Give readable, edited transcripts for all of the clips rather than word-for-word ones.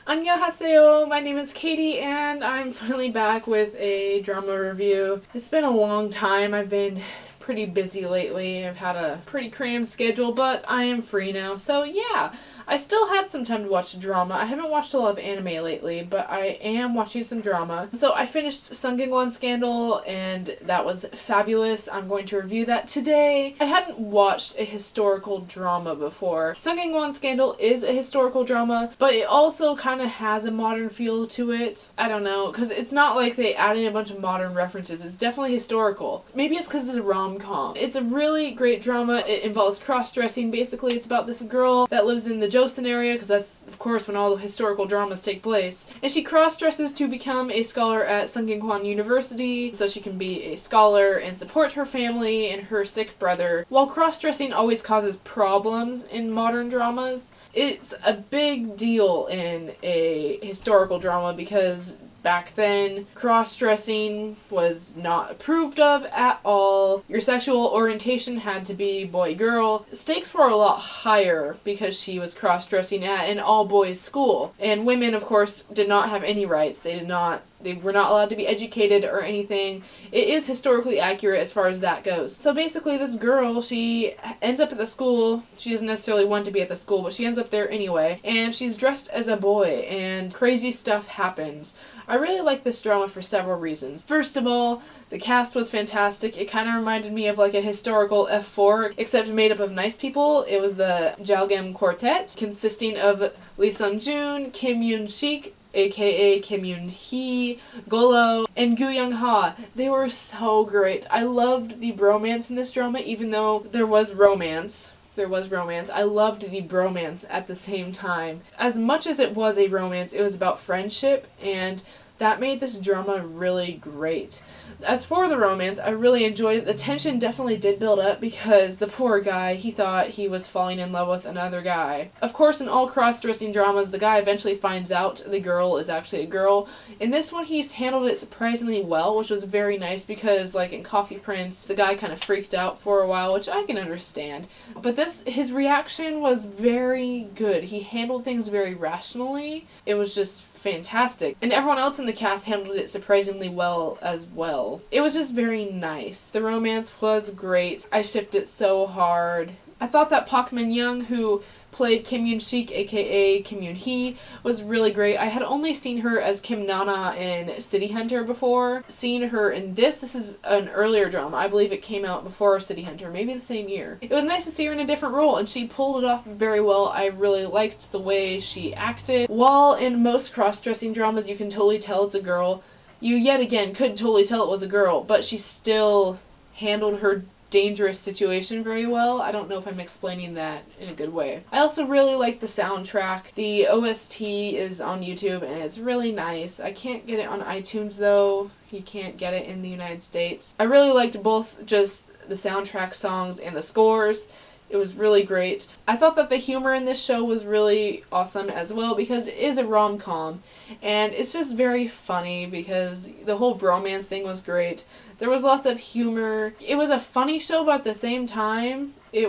Annyeonghaseyo, my name is Katie and I'm finally back with a drama review. It's been a long time. I've been pretty busy lately. I've had a pretty crammed schedule, but I am free now. So yeah, I still had some time to watch drama. I haven't watched a lot of anime lately, but I am watching some drama. So I finished Sungkyunkwan Scandal and that was fabulous. I'm going to review that today. I hadn't watched a historical drama before. Sungkyunkwan Scandal is a historical drama, but it also kind of has a modern feel to it. I don't know, because it's not like they added a bunch of modern references. It's definitely historical. Maybe it's because it's a rom-com. It's a really great drama. It involves cross-dressing. Basically, it's about this girl that lives in the Joseon area, because that's, of course, when all the historical dramas take place. And she cross-dresses to become a scholar at Sungkyunkwan University, so she can be a scholar and support her family and her sick brother. While cross-dressing always causes problems in modern dramas, it's a big deal in a historical drama because back then, cross-dressing was not approved of at all. Your sexual orientation had to be boy-girl. Stakes were a lot higher because she was cross-dressing at an all-boys school. And women, of course, did not have any rights. They were not allowed to be educated or anything. It is historically accurate as far as that goes. So basically this girl, she ends up at the school. She doesn't necessarily want to be at the school, but she ends up there anyway. And she's dressed as a boy and crazy stuff happens. I really like this drama for several reasons. First of all, the cast was fantastic. It kind of reminded me of like a historical F4, except made up of nice people. It was the Jalgam Quartet, consisting of Lee Sung-joon, Kim Yoon-sik, aka Kim Yoon-hee, Golo, and Gu Young-ha. They were so great. I loved the bromance in this drama, even though there was romance. I loved the bromance at the same time. As much as it was a romance, it was about friendship, and that made this drama really great. As for the romance, I really enjoyed it. The tension definitely did build up because the poor guy, he thought he was falling in love with another guy. Of course, in all cross-dressing dramas, the guy eventually finds out the girl is actually a girl. In this one, he's handled it surprisingly well, which was very nice because, like in Coffee Prince, the guy kind of freaked out for a while, which I can understand. But his reaction was very good. He handled things very rationally. It was just fantastic. And everyone else in the cast handled it surprisingly well as well. It was just very nice. The romance was great. I shipped it so hard. I thought that Park Min-young, who played Kim Yoon-sik, aka Kim Yoon-hee, was really great. I had only seen her as Kim Nana in City Hunter before. Seeing her in this is an earlier drama. I believe it came out before City Hunter, maybe the same year. It was nice to see her in a different role, and she pulled it off very well. I really liked the way she acted. While in most cross-dressing dramas you can totally tell it's a girl, you yet again couldn't totally tell it was a girl, but she still handled her dangerous situation very well. I don't know if I'm explaining that in a good way. I also really like the soundtrack. The OST is on YouTube and it's really nice. I can't get it on iTunes though. You can't get it in the United States. I really liked both just the soundtrack songs and the scores. It was really great. I thought that the humor in this show was really awesome as well because it is a rom-com and it's just very funny because the whole bromance thing was great. There was lots of humor. It was a funny show, but at the same time, I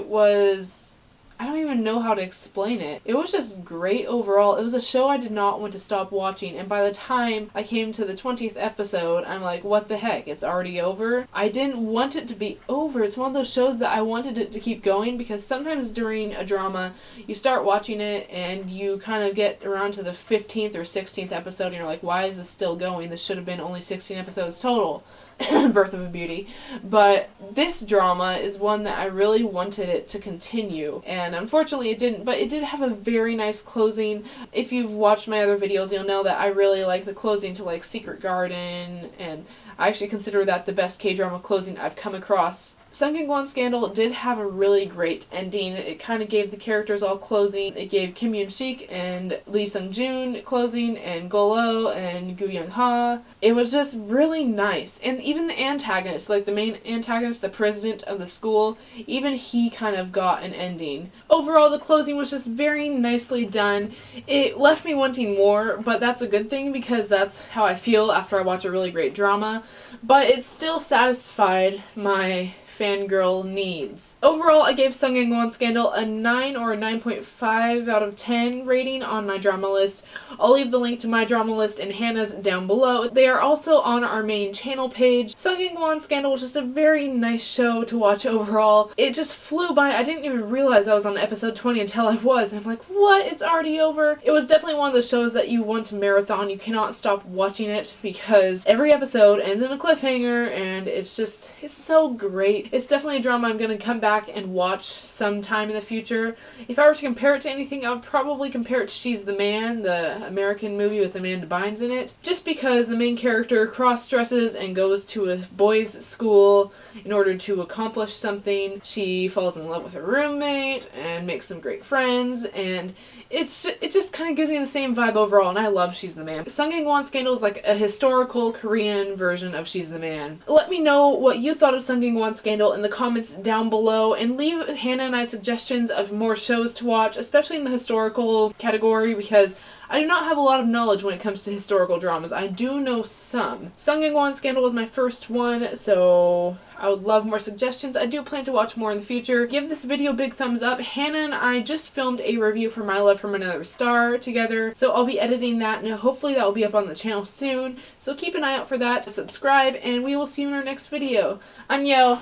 don't even know how to explain it. It was just great overall. It was a show I did not want to stop watching, and by the time I came to the 20th episode, I'm like, what the heck, it's already over? I didn't want it to be over. It's one of those shows that I wanted it to keep going, because sometimes during a drama, you start watching it, and you kind of get around to the 15th or 16th episode, and you're like, why is this still going? This should have been only 16 episodes total. Birth of a Beauty. But this drama is one that I really wanted it to continue, and unfortunately it didn't, but it did have a very nice closing. If you've watched my other videos, you'll know that I really like the closing to like Secret Garden, and I actually consider that the best K-drama closing I've come across. Sungkyunkwan Scandal did have a really great ending. It kind of gave the characters all closing. It gave Kim Yoon-sik and Lee Sung-joon closing, and Golo and Gu Young-ha. It was just really nice. And even the antagonist, like the main antagonist, the president of the school, even he kind of got an ending. Overall, the closing was just very nicely done. It left me wanting more, but that's a good thing because that's how I feel after I watch a really great drama. But it still satisfied my fangirl needs. Overall, I gave Sungkyunkwan Scandal a 9 or a 9.5 out of 10 rating on my drama list. I'll leave the link to my drama list and Hannah's down below. They are also on our main channel page. Sungkyunkwan Scandal was just a very nice show to watch overall. It just flew by. I didn't even realize I was on episode 20 until I was. And I'm like, what? It's already over? It was definitely one of the shows that you want to marathon. You cannot stop watching it because every episode ends in a cliffhanger and it's so great. It's definitely a drama I'm going to come back and watch sometime in the future. If I were to compare it to anything, I would probably compare it to She's the Man, the American movie with Amanda Bynes in it. Just because the main character cross-dresses and goes to a boys' school in order to accomplish something. She falls in love with her roommate and makes some great friends, and it just kind of gives me the same vibe overall, and I love She's the Man. Sungkyunkwan Scandal is like a historical Korean version of She's the Man. Let me know what you thought of Sungkyunkwan Scandal in the comments down below, and leave Hannah and I suggestions of more shows to watch, especially in the historical category, because I do not have a lot of knowledge when it comes to historical dramas. I do know some. Sungkyunkwan Scandal was my first one, so I would love more suggestions. I do plan to watch more in the future. Give this video a big thumbs up. Hannah and I just filmed a review for My Love from Another Star together, so I'll be editing that, and hopefully that will be up on the channel soon. So keep an eye out for that. Subscribe, and we will see you in our next video. 안녕!